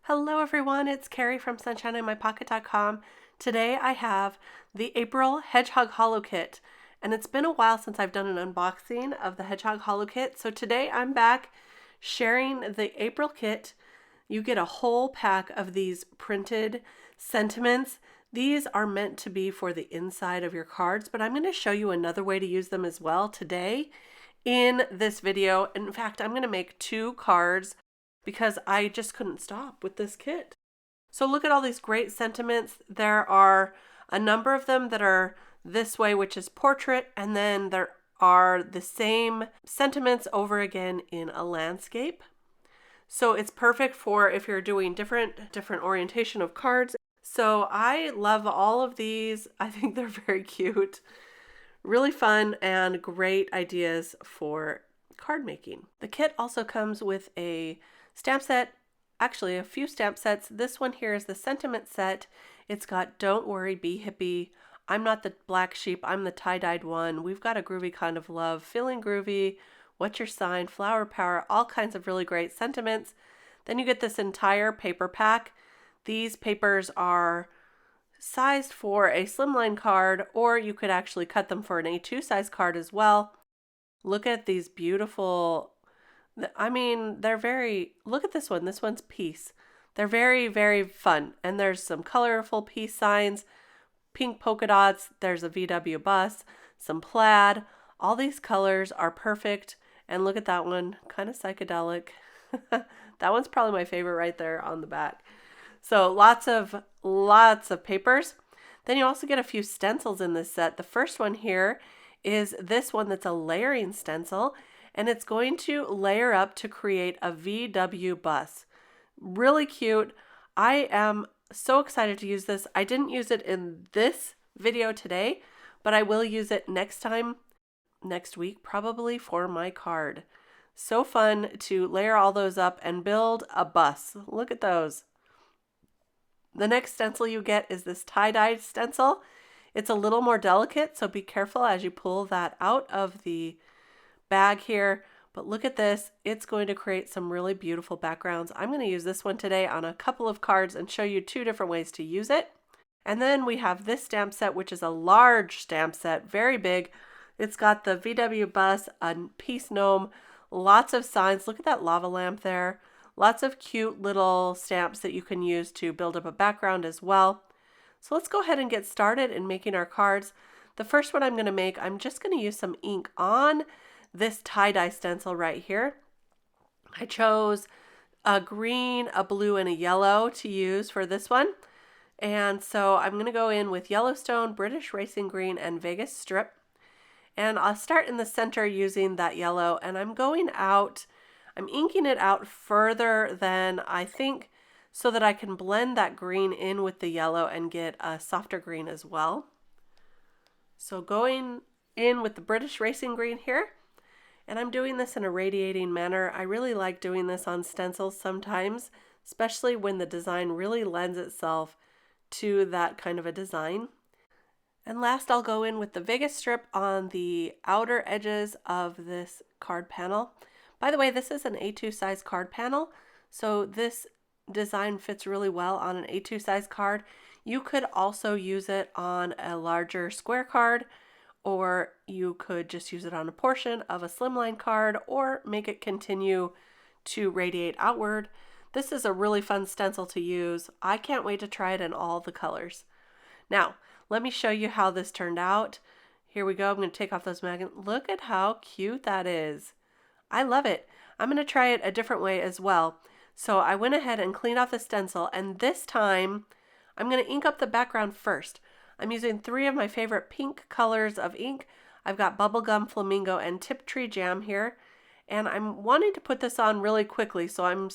Hello everyone, it's Kari from sunshineinmypocket.com. Today I have the April Hedgehog Hollow Kit, and it's been a while since I've done an unboxing of the Hedgehog Hollow Kit, so today I'm back sharing the April Kit. You get a whole pack of these printed sentiments. These are meant to be for the inside of your cards, but I'm going to show you another way to use them as well today in this video. In fact, I'm going to make 2 cards because I just couldn't stop with this kit. So look at all these great sentiments. There are a number of them that are this way, which is portrait, and then there are the same sentiments over again in a landscape. So it's perfect for if you're doing different orientation of cards. So I love all of these. I think they're very cute, really fun, and great ideas for card making. The kit also comes with a stamp set, actually a few stamp sets. This one here is the sentiment set. It's got Don't Worry, Be Hippie, I'm Not the Black Sheep, I'm the Tie-Dyed One, We've Got a Groovy Kind of Love, Feeling Groovy, What's Your Sign, Flower Power, all kinds of really great sentiments. Then you get this entire paper pack. These papers are sized for a slimline card, or you could actually cut them for an A2 size card as well. Look at these beautiful, they're very, look at this one. This one's peace. They're very, very fun. And there's some colorful peace signs, pink polka dots. There's a VW bus, some plaid. All these colors are perfect. And look at that one, kind of psychedelic. That one's probably my favorite right there on the back. So lots of papers. Then you also get a few stencils in this set. The first one here is this one that's a layering stencil, and it's going to layer up to create a VW bus. Really cute. I am so excited to use this. I didn't use it in this video today, but I will use it next week probably, for my card. So fun to layer all those up and build a bus. Look at those. The next stencil you get is this tie-dye stencil. It's a little more delicate, so be careful as you pull that out of the bag here. But look at this. It's going to create some really beautiful backgrounds. I'm going to use this one today on a couple of cards and show you 2 different ways to use it. And then we have this stamp set, which is a large stamp set, very big. It's got the VW bus, a peace gnome, lots of signs. Look at that lava lamp there. Lots of cute little stamps that you can use to build up a background as well. So let's go ahead and get started in making our cards. The first one I'm going to make, I'm just going to use some ink on this tie-dye stencil right here. I chose a green, a blue, and a yellow to use for this one. And so I'm going to go in with Yellowstone, British Racing Green, and Vegas Strip. And I'll start in the center using that yellow, and I'm inking it out further than I think, so that I can blend that green in with the yellow and get a softer green as well. So going in with the British Racing Green here, and I'm doing this in a radiating manner. I really like doing this on stencils sometimes, especially when the design really lends itself to that kind of a design. And last, I'll go in with the Vegas Strip on the outer edges of this card panel. By the way, this is an A2 size card panel, so this design fits really well on an A2 size card. You could also use it on a larger square card, or you could just use it on a portion of a slimline card, or make it continue to radiate outward. This is a really fun stencil to use. I can't wait to try it in all the colors. Now, let me show you how this turned out. Here we go. I'm going to take off those magnets. Look at how cute that is. I love it. I'm going to try it a different way as well. So I went ahead and cleaned off the stencil, and this time I'm going to ink up the background first. I'm using 3 of my favorite pink colors of ink. I've got Bubblegum, Flamingo, and Tiptree Jam here. And I'm wanting to put this on really quickly, so I'm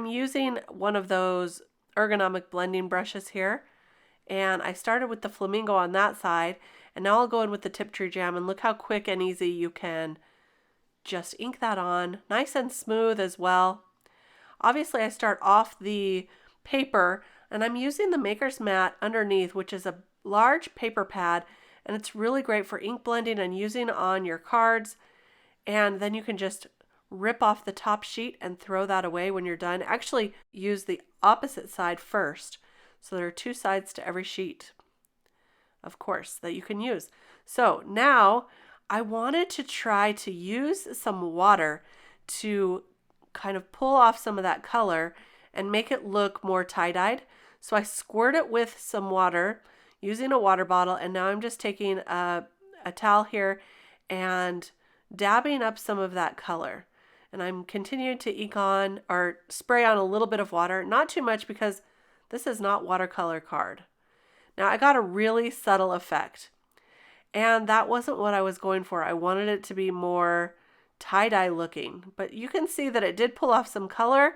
using one of those ergonomic blending brushes here. And I started with the Flamingo on that side, and now I'll go in with the Tiptree Jam, and look how quick and easy you can just ink that on. Nice and smooth as well. Obviously, I start off the paper, and I'm using the Maker's Mat underneath, which is a large paper pad, and it's really great for ink blending and using on your cards. And then you can just rip off the top sheet and throw that away when you're done. Actually, use the opposite side first. So there are two sides to every sheet, of course, that you can use. So now I wanted to try to use some water to kind of pull off some of that color and make it look more tie-dyed. So I squirt it with some water using a water bottle, and now I'm just taking a towel here and dabbing up some of that color. And I'm continuing to ink on or spray on a little bit of water, not too much because this is not watercolor card. Now I got a really subtle effect, and that wasn't what I was going for. I wanted it to be more tie-dye looking, but you can see that it did pull off some color,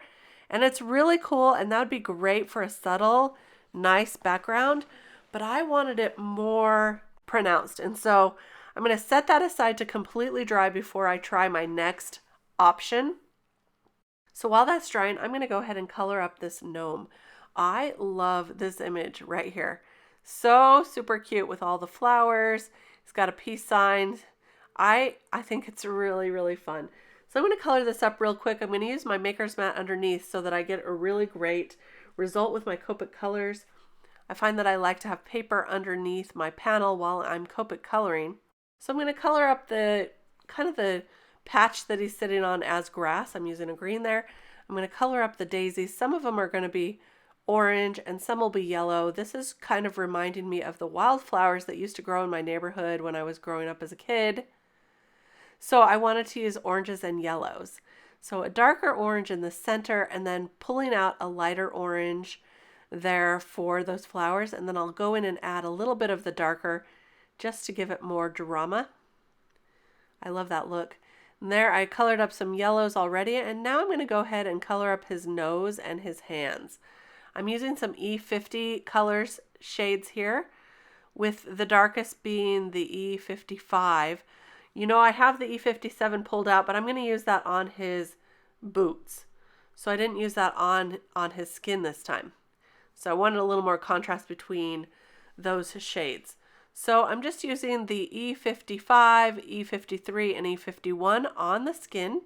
and it's really cool, and that would be great for a subtle, nice background, but I wanted it more pronounced. And so I'm going to set that aside to completely dry before I try my next option. So while that's drying, I'm going to go ahead and color up this gnome. I love this image right here. So super cute with all the flowers. It's got a peace sign. I think it's really, really fun. So I'm going to color this up real quick. I'm going to use my maker's mat underneath so that I get a really great result with my Copic colors. I find that I like to have paper underneath my panel while I'm Copic coloring. So I'm going to color up the kind of the patch that he's sitting on as grass. I'm using a green there. I'm going to color up the daisies. Some of them are going to be orange and some will be yellow. This is kind of reminding me of the wildflowers that used to grow in my neighborhood when I was growing up as a kid. So I wanted to use oranges and yellows. So a darker orange in the center and then pulling out a lighter orange there for those flowers. And then I'll go in and add a little bit of the darker just to give it more drama. I love that look. And there I colored up some yellows already, and now I'm going to go ahead and color up his nose and his hands. I'm using some E50 colors shades here, with the darkest being the E55. You know, I have the E57 pulled out, but I'm going to use that on his boots. So I didn't use that on his skin this time. So I wanted a little more contrast between those shades. So I'm just using the E55, E53, and E51 on the skin.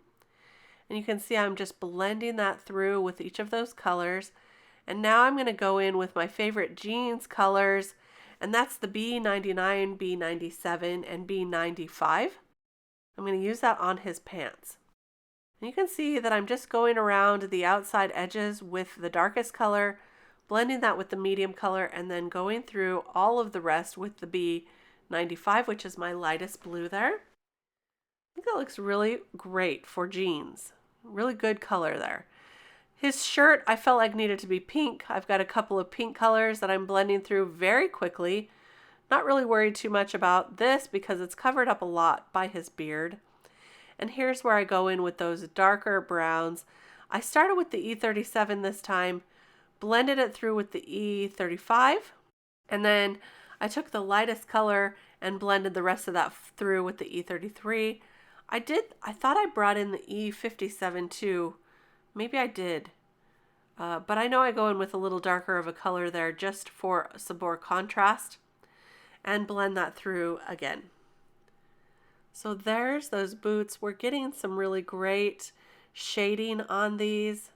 And you can see I'm just blending that through with each of those colors. And now I'm going to go in with my favorite jeans colors, and that's the B99, B97, and B95. I'm going to use that on his pants. And you can see that I'm just going around the outside edges with the darkest color, blending that with the medium color, and then going through all of the rest with the B95, which is my lightest blue there. I think that looks really great for jeans. Really good color there. His shirt I felt like needed to be pink. I've got a couple of pink colors that I'm blending through very quickly. Not really worried too much about this because it's covered up a lot by his beard. And here's where I go in with those darker browns. I started with the E37 this time, blended it through with the E35, and then I took the lightest color and blended the rest of that through with the E33. I thought I brought in the E57 too. Maybe I did. But I know I go in with a little darker of a color there just for some more contrast and blend that through again. So there's those boots. We're getting some really great shading on these.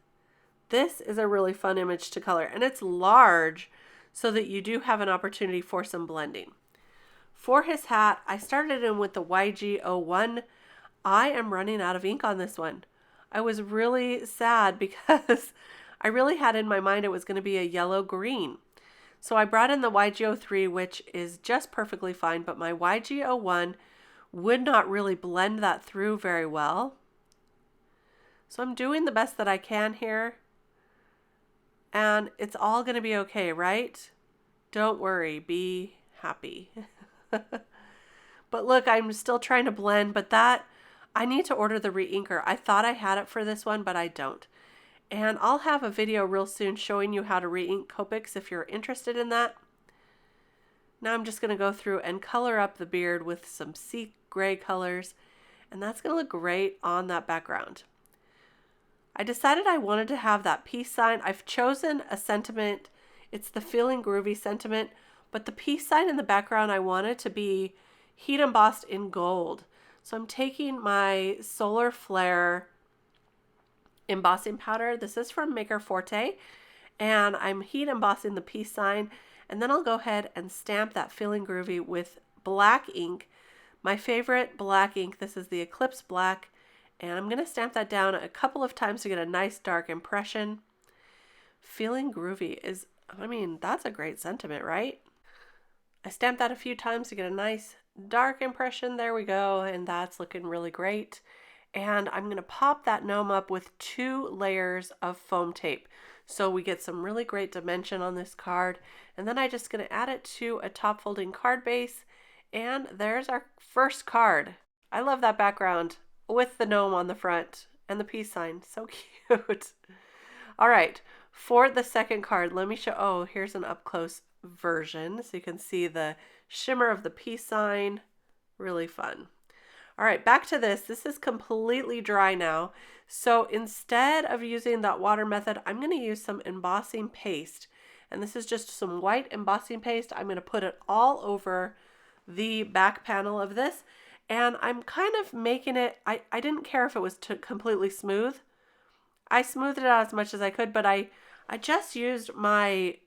This is a really fun image to color, and it's large so that you do have an opportunity for some blending. For his hat, I started in with the YG01. I am running out of ink on this one. I was really sad because I really had in my mind it was going to be a yellow-green. So I brought in the YG03, which is just perfectly fine, but my YG01 would not really blend that through very well. So I'm doing the best that I can here. And it's all going to be okay, right? Don't worry, be happy. But look, I'm still trying to blend, but that I need to order the re-inker. I thought I had it for this one, but I don't. And I'll have a video real soon showing you how to re-ink Copics if you're interested in that. Now I'm just going to go through and color up the beard with some sea gray colors, and that's going to look great on that background. I decided I wanted to have that peace sign. I've chosen a sentiment. It's the Feeling Groovy sentiment, but the peace sign in the background I wanted to be heat embossed in gold. So I'm taking my solar flare embossing powder. This is from Maker Forte, and I'm heat embossing the peace sign, and then I'll go ahead and stamp that Feeling Groovy with black ink. My favorite black ink, this is the Eclipse Black, and I'm going to stamp that down a couple of times to get a nice dark impression. Feeling Groovy is, I mean, that's a great sentiment, right? I stamped that a few times to get a nice dark impression. There we go, and that's looking really great. And I'm going to pop that gnome up with 2 layers of foam tape, so we get some really great dimension on this card. And then I'm just going to add it to a top folding card base, and there's our first card. I love that background with the gnome on the front and the peace sign. So cute. All right, for the second card, let me show, oh, here's an up close version so you can see the shimmer of the peace sign. Really fun. All right, back to this. This is completely dry now. So instead of using that water method, I'm going to use some embossing paste. And this is just some white embossing paste. I'm going to put it all over the back panel of this. And I'm kind of making it, I didn't care if it was completely smooth. I smoothed it out as much as I could, but I just used my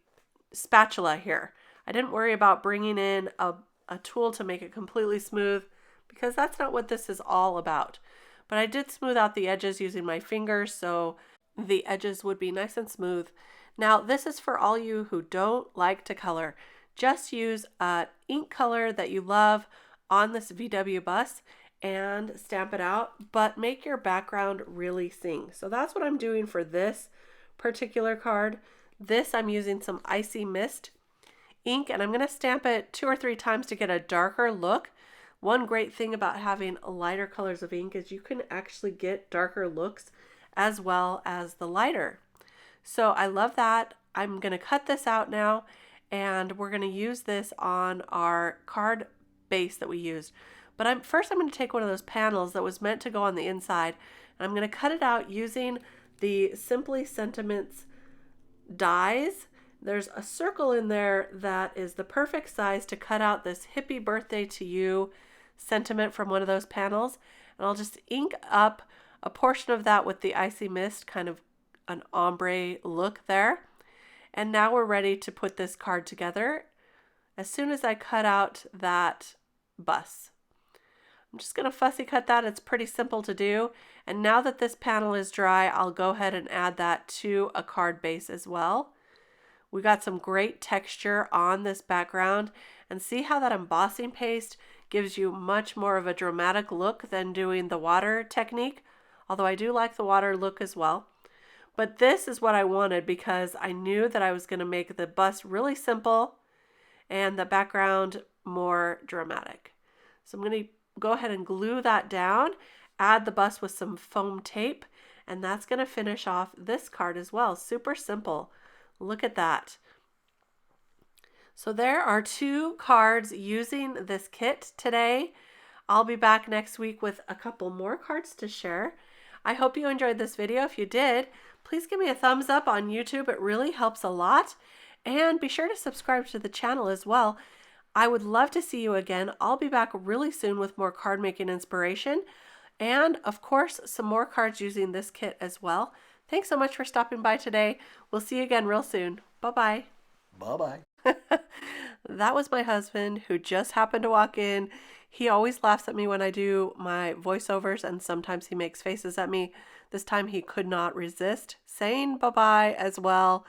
spatula here. I didn't worry about bringing in a tool to make it completely smooth, because that's not what this is all about. But I did smooth out the edges using my fingers, so the edges would be nice and smooth. Now, this is for all you who don't like to color. Just use an ink color that you love on this VW bus and stamp it out, but make your background really sing. So that's what I'm doing for this particular card. This, I'm using some Icy Mist ink, and I'm going to stamp it 2 or 3 times to get a darker look. One great thing about having lighter colors of ink is you can actually get darker looks as well as the lighter. So I love that. I'm going to cut this out now, and we're going to use this on our card base that we used. But first I'm going to take one of those panels that was meant to go on the inside, and I'm going to cut it out using the Simply Sentiments dies. There's a circle in there that is the perfect size to cut out this hippie birthday to you sentiment from one of those panels. And I'll just ink up a portion of that with the Icy Mist, kind of an ombre look there. And now we're ready to put this card together as soon as I cut out that bus. I'm just going to fussy cut that. It's pretty simple to do. And now that this panel is dry, I'll go ahead and add that to a card base as well. We got some great texture on this background, and see how that embossing paste gives you much more of a dramatic look than doing the water technique, although I do like the water look as well. But this is what I wanted because I knew that I was going to make the bust really simple and the background more dramatic. So I'm going to go ahead and glue that down, add the bust with some foam tape, and that's going to finish off this card as well. Super simple. Look at that. So there are 2 cards using this kit today. I'll be back next week with a couple more cards to share. I hope you enjoyed this video. If you did, please give me a thumbs up on YouTube. It really helps a lot. And be sure to subscribe to the channel as well. I would love to see you again. I'll be back really soon with more card making inspiration. And of course, some more cards using this kit as well. Thanks so much for stopping by today. We'll see you again real soon. Bye-bye. Bye-bye. That was my husband who just happened to walk in. He always laughs at me when I do my voiceovers, and sometimes he makes faces at me. This time he could not resist saying bye-bye as well.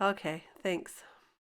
Okay, thanks.